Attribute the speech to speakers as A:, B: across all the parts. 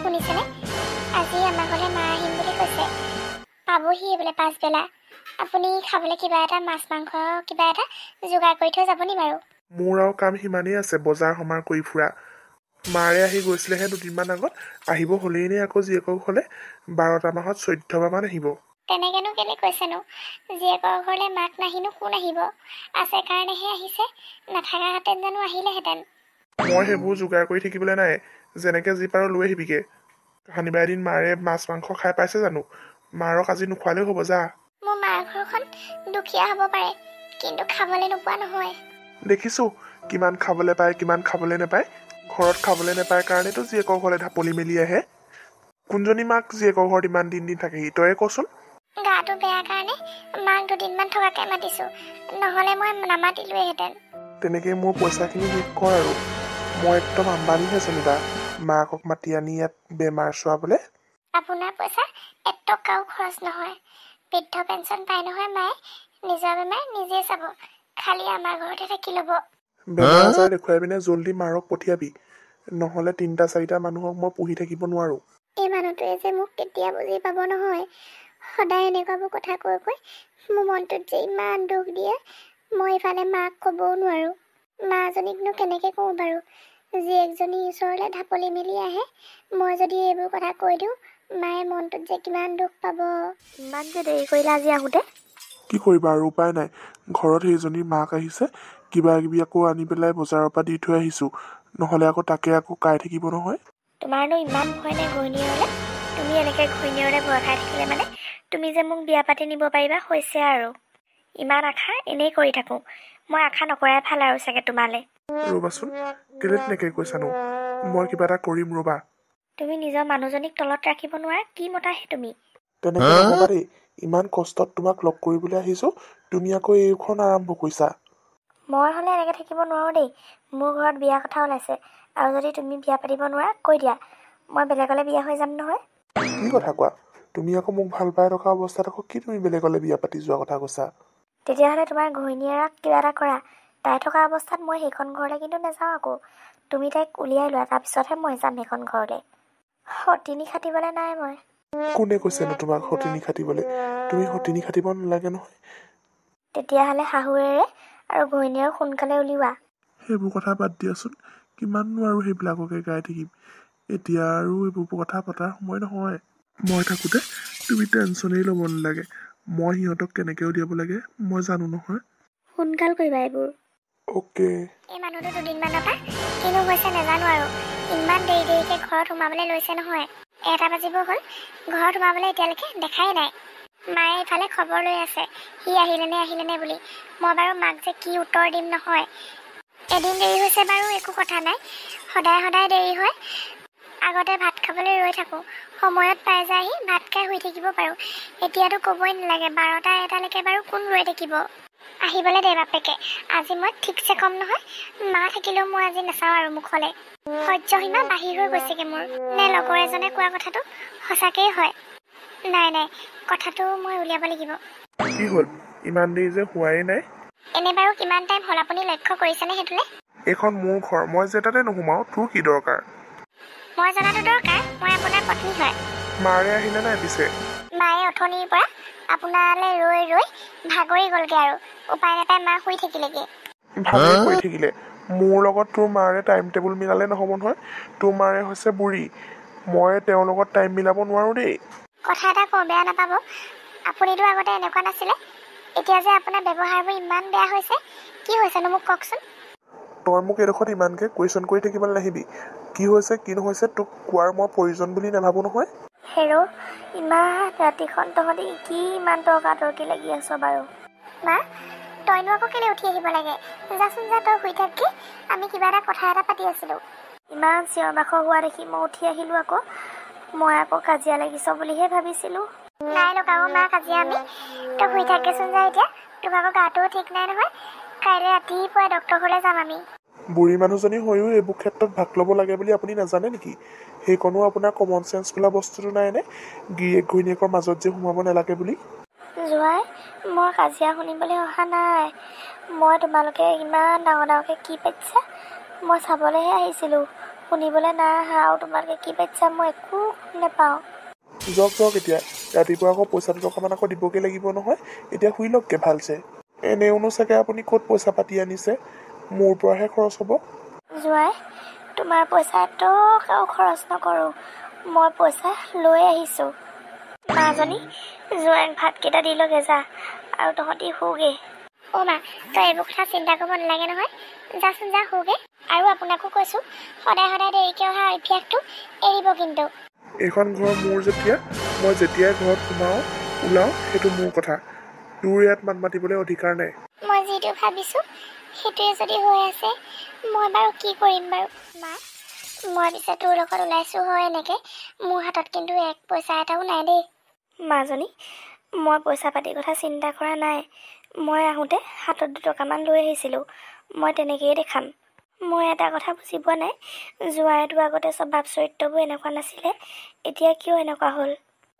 A: শুনিছেনে? আজি আমাৰ ঘৰলৈ মা আহিম বুলি কৈছে। পাবহি বোলে পাছবেলা। আপুনি খাবলৈ কিবা এটা মাছ মাংস কিবা এটা যোগাৰ কৰি থৈ যাব নি বাৰু?
B: মোৰ আৰু কাম সিমানেই আছে, বজাৰ সমাৰ কৰি ফুৰা। মাৰে আহি গৈছিলেহে দুদিনমান আগত, আহিব হ'লেই নে আকৌ জীয়েকৰ ঘৰলৈ? 12টা মাহত 14 বাৰ মান আহিব।
A: তেনেকেনো কেলে কৈছেনো? জীয়েকৰ ঘৰলৈ মাক নাহিনো কোন আহিব? আছে কাৰণেহে আহিছে, নাথাকাহেঁতেন জানো আহিলেহেঁতেন।
B: মই সেইবোৰ যোগাৰ কৰি থাকিবলৈ নাই, যেনেকে যি পাৰো লৈ আহিবিগে। শনিবাৰ এদিন মাৰে মাছ মাংস খাই পাইছে জানো? মাৰক আজি নোখোৱালেও হ'ব, যা।
A: মোৰ মাৰ ঘৰখন দুখীয়া হ'ব পাৰে, কিন্তু খাবলৈ নোপোৱা নহয়।
B: দেখিছো কিমান খাবলৈ পায় কিমান খাবলৈ নাপায়। ঘৰত খাবলৈ নাপায় কাৰণেতো জীয়েকৰ ঘৰলৈ ঢাপলি মেলি আহে। কোনজনী মাক জীয়েকৰ ঘৰত ইমান দিন থাকেহি, তয়ে কচোন?
A: গাটো বেয়া কাৰণে মাক দুদিনমান থকাকে মাতিছো, নহ'লে মই নামাতিলোৱেহেঁতেন।
B: তেনেকেই মোৰ পইচাখিনি শেষ কৰ আৰু। মই একদম আম্বানীহে যেনিবা, মাকক মাতি আনি ইয়াত বেমাৰ চোৱাবলৈ।
A: আপোনাৰ পইচা এটকাও খৰচ নহয়। বৃদ্ধ পেঞ্চন পাই নহয় মায়ে, নিজৰ বেমাৰ নিজে চাব, খালি আমাৰ ঘৰতে থাকি ল'ব।
B: বেমাৰ আজাৰ দেখুৱাই পিনে জল্দি মাৰক পঠিয়াবি, নহ'লে 3-4টা মানুহক মই পুহি থাকিব নোৱাৰো।
A: এই মানুহটোৱে যে মোক কেতিয়া বুজি পাব নহয়। সদায় এনেকুৱাবোৰ কথা কৈ কৈ মোৰ মনটোত যে ইমান দুখ দিয়ে, মই ইফালে মাক ক'বও নোৱাৰো। মাজনীকনো কেনেকে কওঁ বাৰু? জীয়েকজনী ওচৰলৈ ঢাপলি মেলি আহে, মই যদি এইবোৰ কথা কৈ দিওঁ, মায়ে মনটোত যে কিমান দুখ পাব। ইমান যে দেৰি কৰিলে আজি আহোঁতে।
B: কি কৰিবা আৰু, উপায় নাই। ঘৰত সেইজনী মাক আহিছে, কিবা কিবি আকৌ আনি পেলাই বজাৰৰ পৰা দি থৈ আহিছো, নহ'লে আকৌ তাকে আকৌ কাই থাকিব নহয়।
A: তোমাৰনো ইমান ভয় নে ঘৈণীয়েৰলৈ? তুমি এনেকৈ ঘৈণীয়েৰলৈ ভয় খাই থাকিলে মানে তুমি যে মোক বিয়া পাতি নিব পাৰিবা হৈছে আৰু। ইমান আশা এনেই কৰি থাকোঁ, মই আশা নকৰাই ভাল আৰু চাগে তোমালৈ।
B: ৰ'বাচোন, কেলে তেনেকে কৈছানো? মই কিবা এটা কৰিম ৰ'বা।
A: তুমি নিজৰ মানুহজনীক তলত ৰাখিব নোৱাৰা, কি মতাহে তুমি?
B: তেনেকে নক'বা দেই। ইমান কষ্টত তোমাক লগ কৰিবলৈ আহিছো, তুমি আকৌ এইখন আৰম্ভ কৰিছা।
A: মই হ'লে এনেকৈ থাকিব নোৱাৰোঁ দেই। মোৰ ঘৰত বিয়া কথা ওলাইছে, আৰু যদি তুমি বিয়া পাতিব নোৱাৰা কৈ দিয়া, মই বেলেগলৈ বিয়া হৈ যাম নহয়।
B: কি কথা কোৱা? তুমি আকৌ মোক ভাল পাই থকা অৱস্থাত আকৌ কি তুমি বেলেগলৈ বিয়া পাতি যোৱা কথা কৈছা?
A: তেতিয়াহ'লে তোমাৰ ঘৈণীয়েৰক কিবা এটা কৰা। তাই থকা অৱস্থাত মই সেইখন ঘৰলৈ কিন্তু নাযাওঁ আকৌ। তুমি তাইক উলিয়াই লোৱা, তাৰপিছতহে মই যাম সেইখন ঘৰলৈ। সতিনী খাটিবলৈ নাই মই।
B: কোনে কৈছেনো তোমাক সতিনী খাটিবলৈ? তুমি সতিনী খাটিব নালাগে নহয়।
A: তেতিয়াহ'লে শাহুৱেৰে আৰু ঘৈণীয়েৰক সোনকালে উলিওৱা।
B: সেইবোৰ কথা বাদ দিয়াচোন, কিমাননো আৰু সেইবিলাককে গাই থাকিম। এতিয়া আৰু এইবোৰ কথা পতাৰ সময় নহয়। মই থাকোঁতে তুমি টেনশ্যনেই ল'ব নালাগে। মই সিহঁতক কেনেকৈ উলিয়াব লাগে মই জানো নহয়।
A: সোনকাল কৰিবা এইবোৰ।
B: অ'কে।
A: এই মানুহটো দুদিনমানৰ পৰা কিনো হৈছে নাজানো আৰু, ইমান দেৰিকৈ ঘৰত সোমাবলৈ লৈছে নহয়। 1টা বাজিব হ'ল, ঘৰত সোমাবলৈ এতিয়ালৈকে দেখাই নাই। মায়ে ইফালে খবৰ লৈ আছে, সি আহিলেনে বুলি। মই বাৰু মাক যে কি উত্তৰ দিম নহয়। এদিন দেৰি হৈছে বাৰু একো কথা নাই, সদায় দেৰি হয়। আগতে ভাত খাবলৈ ৰৈ থাকোঁ, সময়ত পাই যায়হি, ভাত খাই শুই থাকিব পাৰোঁ। এতিয়াতো ক'বই নালাগে, 12টা-1টালৈকে বাৰু কোন ৰৈ থাকিব? আহিবলৈ দে বাপেকে, আজি মই ঠিকছে ক'ম নহয়। মা থাকিলেও মই আজি নাচাওঁ আৰু মুখলৈ। সহ্যসীমা বাহিৰ হৈ গৈছেগৈ মোৰ। নে লগৰ এজনে কোৱা কথাটো সঁচাকেই হয়? নাই, কথাটো মই উলিয়াব লাগিব।
B: কি হ'ল? ইমান দেৰি যে হোৱাই নাই?
A: এনে বাৰু কিমান টাইম হ'ল আপুনি লক্ষ্য কৰিছেনে সেইটোলৈ?
B: এইখন মোৰ ঘৰ, মই যে তাতে নোসোমাওঁ, তোৰ কি দৰকাৰ?
A: মই জনাটো দৰকাৰ, মই আপোনাৰ পত্নী হয়।
B: মাৰে আহিলে নাই পিছে?
A: মায়ে অথনিৰ পৰা আপোনালৈ ৰৈ ভাগৰি গ'লগৈ আৰু। উপায় নাপাই মা শুই থাকিলেগৈ।
B: ভালেই কৰি থাকিলে। মোৰ লগত তোৰ মাৰে টাইম টেবুল মিলালে নহ'ব নহয়। তোৰ মাৰে হৈছে বুঢ়ী, মই তেওঁৰ লগত টাইম মিলাব নোৱাৰো দেই।
A: কথা এটা কওঁ, বেয়া নাপাব। আপুনিতো আগতে এনেকুৱা নাছিলে, এতিয়া যে আপোনাৰ ব্যৱহাৰবোৰ ইমান বেয়া হৈছে, কি হৈছেনো মোক কওকচোন?
B: তই মোক এইডোখৰত ইমানকৈ কুৱেশ্যন কৰি থাকিবলৈ নাহিবি। কি হৈছে কি নহৈছে তোক কোৱাৰ মই প্ৰয়োজন বুলি নাভাবোঁ নহয়।
A: হেৰ', ইমান ৰাতিখন তহঁতি কি ইমান তৰ্কাতৰ্কি লাগি আছ বাৰু? মা, তইনো আকৌ কেলৈ উঠি আহিব লাগে? যাচোন যা, তই শুই থাকি, আমি কিবা এটা কথা এটা পাতি আছিলোঁ। ইমান চিঞৰ বাখৰ হোৱা দেখি মই উঠি আহিলোঁ আকৌ। মই আকৌ কাজিয়া লাগিছ বুলিহে ভাবিছিলোঁ। নাই লগাও মা কাজিয়া আমি। তই শুই থাকেচোন যা এতিয়া, তোক আকৌ গাটোও ঠিক নাই নহয়। কাইলৈ ৰাতিপুৱাই ডক্টৰ ঘৰলৈ যাম আমি।
B: বুঢ়ী মানুহজনী হৈও এইবোৰ ক্ষেত্ৰত ভাগ ল'ব লাগে বুলি আপুনি নাজানে নেকি? সেইকণো আপোনাৰ কমন চেঞ্চ বোলা বস্তুটো নাইনে? গিৰিয়েক ঘৈণীয়েকৰ মাজত যে সোমাব নালাগে বুলি।
A: জোঁৱাই, মই কাজিয়া শুনিবলৈ অহা নাই। মই তোমালোকে ইমান ডাঙৰকৈ কি পাতিছা মই চাবলৈহে আহিছিলোঁ। শুনিবলৈ নাই অহা আৰু তোমালোকে কি পাতিছা মই একো নেপাওঁ।
B: যাওক এতিয়া ৰাতিপুৱা আকৌ পইচা দুটকামান আকৌ দিবগৈ লাগিব নহয়। এতিয়া শুই লওকগে ভালছে। এনেওনো চাগে আপুনি ক'ত পইচা পাতি আনিছে, মোৰ পৰাহে খৰচ হ'ব।
A: জোঁৱাই, তোমাৰ পইচা এটকাও খৰচ নকৰোঁ, মই পইচা লৈ আহিছোঁ। মাজনী, জোঁৱাইক ভাতকেইটা দি লগে যা, আৰু তহঁতি শুগে। অ' মা, তই এইবোৰ কথা চিন্তা কৰিব নালাগে নহয়, যাচোন যা শুগে। আৰু আপোনাকো কৈছোঁ, সদায় সদায় দেৰিকৈ অহা অভ্যাসটো এৰিব কিন্তু।
B: এইখন ঘৰ মোৰ যেতিয়া, মই যেতিয়াই ঘৰত সোমাওঁ ওলাওঁ সেইটো মোৰ কথা। তোৰ ইয়াত মাত মাতিবলৈ অধিকাৰ নাই।
A: মই যিটো ভাবিছোঁ সেইটোৱে যদি হৈ আছে, মই বাৰু কি কৰিম বাৰু। মা, মই পিছে তোৰ লগত ওলাইছোঁ হয় এনেকৈ, মোৰ হাতত কিন্তু এক পইচা এটাও নাই দেই। মাজনী, মই পইচা পাতিৰ কথা চিন্তা কৰা নাই। মই আহোঁতে হাতত 2 টকামান লৈ আহিছিলোঁ, মই তেনেকৈয়ে দেখাম। মই এটা কথা বুজি পোৱা নাই, জোঁৱাইটো আগতে স্বভাৱ চৰিত্ৰবোৰ এনেকুৱা নাছিলে, এতিয়া কিয় এনেকুৱা হ'ল?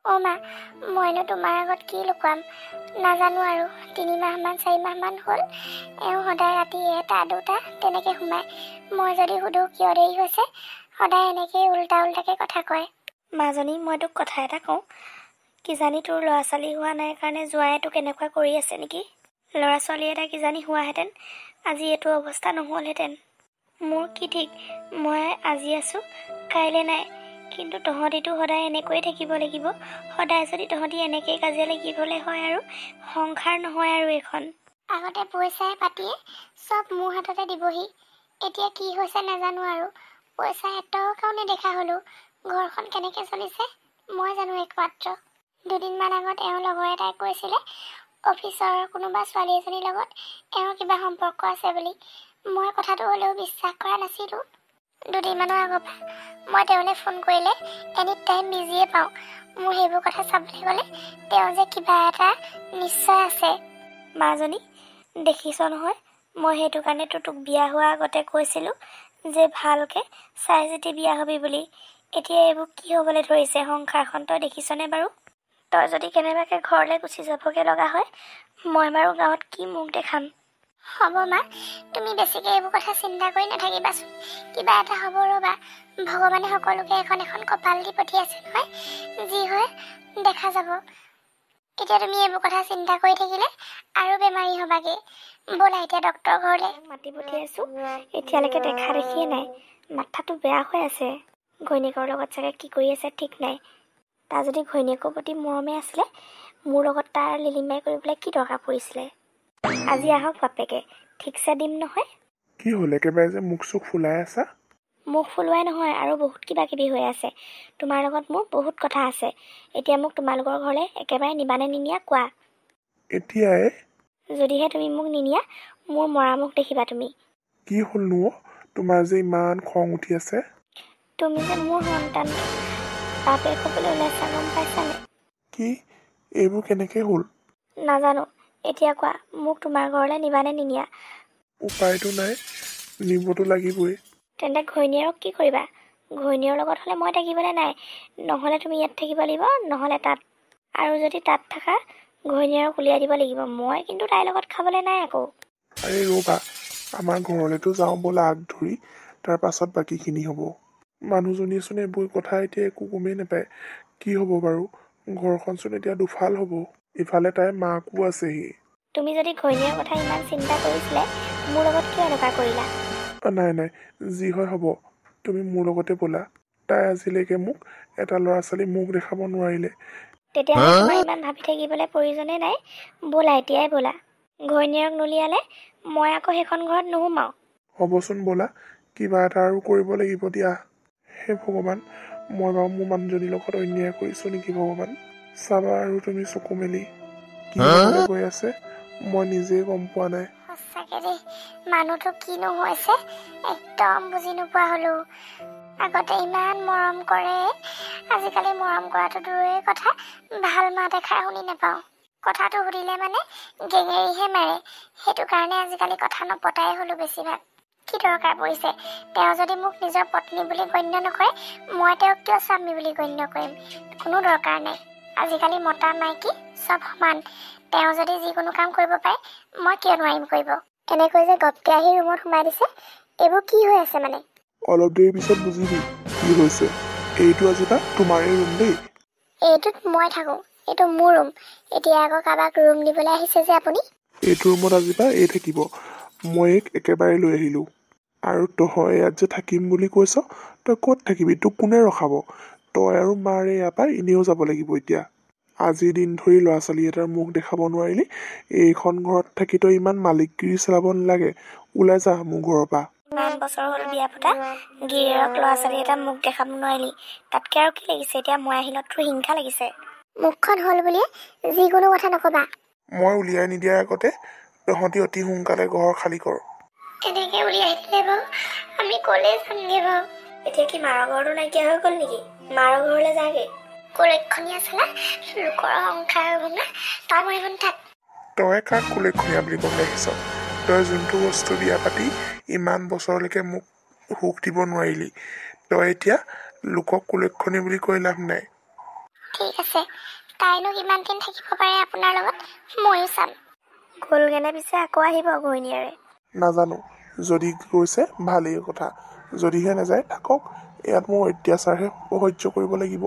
A: অ' মা, মইনো তোমাৰ আগত কি লুকুৱাম, নাজানো আৰু 3 মাহমান 4 মাহমান হ'ল এওঁ সদায় ৰাতি 1টা 2টা তেনেকৈ সোমায়। মই যদি সুধোঁ কিয় দেৰি হৈছে, সদায় এনেকেই উল্টাকৈ কথা কয়। মাজনী, মই তোক কথা এটা কওঁ, কিজানি তোৰ ল'ৰা ছোৱালী হোৱা নাই কাৰণে জোঁৱাইয়ে তোক এনেকুৱা কৰি আছে নেকি? ল'ৰা ছোৱালী এটা কিজানি হোৱাহেঁতেন আজি এইটো অৱস্থা নহ'লহেঁতেন। মোৰ কি ঠিক, মই আজি আছোঁ কাইলৈ নাই, কিন্তু তহঁতিতো সদায় এনেকৈয়ে থাকিব লাগিব। সদায় যদি তহঁতি এনেকৈয়ে কাজিয়া লাগিবলৈ হয় আৰু সংসাৰ নহয় আৰু এইখন। আগতে পইচাই পাতিয়ে চব মোৰ হাততে দিবহি, এতিয়া কি হৈছে নাজানো আৰু। পইচা এটকাও নেদেখা হ'লোঁ, ঘৰখন কেনেকৈ চলিছে মই জানো একমাত্ৰ। 2 দিনমান আগত এওঁৰ লগৰ এটাই কৈছিলে অফিচৰ কোনোবা ছোৱালী এজনীৰ লগত এওঁৰ কিবা সম্পৰ্ক আছে বুলি। মই কথাটো হ'লেও বিশ্বাস কৰা নাছিলোঁ। 2 দিনমানৰ আগৰ পৰা মই তেওঁলৈ ফোন কৰিলে এনি টাইম বিজিয়ে পাওঁ। মোৰ সেইবোৰ কথা চাবলৈ গ'লে তেওঁ যে কিবা এটা নিশ্চয় আছে। মাজনী, দেখিছ নহয়, মই সেইটো কাৰণেতো তোক বিয়া হোৱাৰ আগতে কৈছিলোঁ যে ভালকৈ চাই চিতি বিয়া হ'বি বুলি। এতিয়া এইবোৰ কি হ'বলৈ ধৰিছে সংসাৰখন, তই দেখিছনে বাৰু? তই যদি কেনেবাকৈ ঘৰলৈ গুচি যাবগৈ লগা হয়, মই বাৰু গাঁৱত কি মুখ দেখাম? হ'ব মা, তুমি বেছিকৈ এইবোৰ কথা চিন্তা কৰি নাথাকিবাচোন, কিবা এটা হ'ব ৰ'বা। ভগৱানে সকলোকে এখন এখন কপাল দি পঠিয়াইছে নহয়, যি হয় দেখা যাব। এতিয়া তুমি এইবোৰ কথা চিন্তা কৰি থাকিলে আৰু বেমাৰী হ'বাগে। ব'লা এতিয়া ডক্টৰৰ ঘৰলৈ মাতি পঠিয়াইছোঁ, এতিয়ালৈকে দেখা দেখিয়ে নাই, মাথাটো বেয়া হৈ আছে। ঘৈণীয়েকৰ লগত চাগে কি কৰি আছে ঠিক নাই। তাৰ যদি ঘৈণীয়েকৰ প্ৰতি মৰমে আছিলে, মোৰ লগত তাৰ লিলিমাই কৰিবলৈ কি দৰকাৰ পৰিছিলে? আজি আহক বাপেকে, ঠিকছে দিম নহয়।
B: কি হ'ল, একেবাৰে যে মুখ চুখ ফুলাই আছা?
A: মুখ ফুলোৱাই নহয়, আৰু বহুত কিবা কিবি হৈ আছে। তোমাৰ লগত মোৰ বহুত কথা আছে। এতিয়া মোক তোমালোকৰ ঘৰলৈ একেবাৰে নিবানে নিনিয়া কোৱা?
B: এতিয়াই?
A: যদিহে তুমি মোক নিনিয়া, মোৰ মৰা মুখ দেখিবা তুমি।
B: কি হ'লনো? তোমাৰ যে ইমান খং উঠি আছে?
A: তুমি যে মোৰ সন্তান বাপেক হ'বলৈ ওলাইছা, গম পাইছানে?
B: কি? এইবোৰ কেনেকৈ হ'ল?
A: নাজানো, এতিয়া কোৱা, মোক তোমাৰ ঘৰলৈ নিবানে নিনিয়া?
B: উপায়তো নাই, নিবতো লাগিবই।
A: তেন্তে ঘৈণীয়েৰক কি কৰিবা? ঘৈণীয়েৰৰ লগত হ'লে মই থাকিবলৈ নাই, নহ'লে তুমি ইয়াত থাকিব লাগিব, নহ'লে তাত। আৰু যদি তাত থাকা, ঘৈণীয়েৰক উলিয়াই দিব লাগিব। মই কিন্তু তাইৰ লগত খাবলৈ নাই আকৌ।
B: আৰে ৰ'বা, আমাৰ ঘৰলৈতো যাওঁ ব'লা আগ ধৰি, তাৰ পাছত বাকীখিনি হ'ব। মানুহজনীয়েচোন এইবোৰ কথা এতিয়া একো গমেই নাপায়। কি হ'ব বাৰু? ঘৰখনচোন এতিয়া দুফাল হ'ব। ইফালে তাইৰ মাকো আছেহি।
A: তুমি যদি ঘৈণীয়েৰ কথা ইমান চিন্তা কৰিছিলে, মোৰ লগত কিয় এনেকুৱা কৰিলা?
B: নাই, যি হয় হ'ব। তুমি মোৰ লগতে ব'লা। তাই আজিলৈকে মোক এটা ল'ৰা ছোৱালী মুখ দেখাব নোৱাৰিলে।
A: তেতিয়াহ'লে তোমাৰ ইমান ভাবি থাকিবলৈ প্ৰয়োজনেই নাই, ব'লা এতিয়াই ব'লা। ঘৈণীয়েৰক নুলিয়ালে মই আকৌ সেইখন ঘৰত নুসুমাওঁ।
B: হ'বচোন ব'লা, কিবা এটা আৰু কৰিব লাগিব দিয়া। হে ভগৱান, মই বাৰু মোৰ মানুহজনীৰ লগত অন্যায় কৰিছোঁ নেকি ভগৱান? চাবা আৰু তুমি চকু মেলি। কি হ'বলৈ গৈ আছে মই নিজেই গম পোৱা নাই।
A: সঁচাকে দেই, মানুহটো কিনো হৈছে একদম বুজি নোপোৱা হ'লোঁ। আগতে ইমান মৰম কৰে, আজিকালি মৰম কৰাটো দূৰৰে কথা, ভাল মাত এষাৰ শুনি নাপাওঁ। কথাটো সুধিলে মানে গেঙেৰিহে মাৰে, সেইটো কাৰণে আজিকালি কথা নপতাই হ'লোঁ বেছিভাগ। কি দৰকাৰ পৰিছে? তেওঁ যদি মোক নিজৰ পত্নী বুলি গণ্য নকৰে, মই তেওঁক কিয় স্বামী বুলি গণ্য কৰিম? কোনো দৰকাৰ নাই। আজিকালি মতা মাইকী চব সমান। তেওঁ যদি যিকোনো কাম কৰিব পাৰে, মই কিয় নোৱাৰিম কৰিব? এনেকৈ যে গপকে আহি ৰুমত সোমাই দিছে, এইবোৰ কি হৈ আছে মানে?
B: অলপ দেৰি পিছত বুজিবি কি হৈছে। এইটো আজিবা তোমাৰেই ৰুম দেই।
A: এইটোত মই থাকোঁ, এইটো মোৰ ৰুম। এতিয়া আকৌ কাৰোবাক ৰুম দিবলৈ আহিছে যে আপুনি।
B: এইটো ৰুমত আজিবা এই থাকিব। মই এইক একেবাৰে লৈ আহিলোঁ। আৰু তই ইয়াত যে থাকিম বুলি কৈছ, তই ক'ত থাকিবি? তোক কোনে ৰখাব? তই আৰু মাৰে ইয়াৰ পৰা এনেও যাব লাগিব এতিয়া। আজি দিন ধৰি ল'ৰা ছোৱালী এটাৰ মুখ দেখাব নোৱাৰিলি। এইখন ঘৰত থাকি তই ইমান মালিকগিৰি চলাব নালাগে। ওলাই যা মোৰ ঘৰৰ পৰা।
A: ইমান বছৰ হ'ল বিয়া পতা, গিৰিয়েৰক ল'ৰা ছোৱালী এটা মুখ দেখাব নোৱাৰিলি। তাতকৈ আৰু কি লাগিছে এতিয়া? মই আহিলত তোৰ হিংসা লাগিছে? মুখখন হ'ল বুলিয়ে যিকোনো কথা নক'বা।
B: মই উলিয়াই নিদিয়াৰ আগতে তহঁতি অতি সোনকালে ঘৰ খালী কৰ।
A: এনেকৈ উলিয়াই দিলে বাৰু আমি ক'লে যামগৈ বাৰু? এতিয়া কি মাৰৰ ঘৰটো নাইকিয়া হৈ গ'ল নেকি? মাৰৰ ঘৰলৈ যাগে। কুলক্ষণীয়া চালা, লোকৰ সংসাৰ ভঙা, তাৰ মৰিখন থাক।
B: তই কাক কুলক্ষণীয়া বুলি ক'বলৈ আহিছ? তই যোনটো বস্তু বিয়া পাতি ইমান বছৰলৈকে মোক সুখ দিব নোৱাৰিলি, তই এতিয়া লোকক কুলক্ষণী বুলি কৈ লাভ নাই।
A: ঠিক আছে, তাইনো কিমান দিন থাকিব পাৰে আপোনাৰ লগত, ময়ো চাম। গ'লগেনে পিছে আকৌ আহিব ঘৈণীয়েৰে?
B: নাজানো, যদি গৈছে ভালেই কথা, যদিহে নাযায় থাকক। ইয়াত মোৰ অত্যাচাৰহে সহ্য কৰিব লাগিব।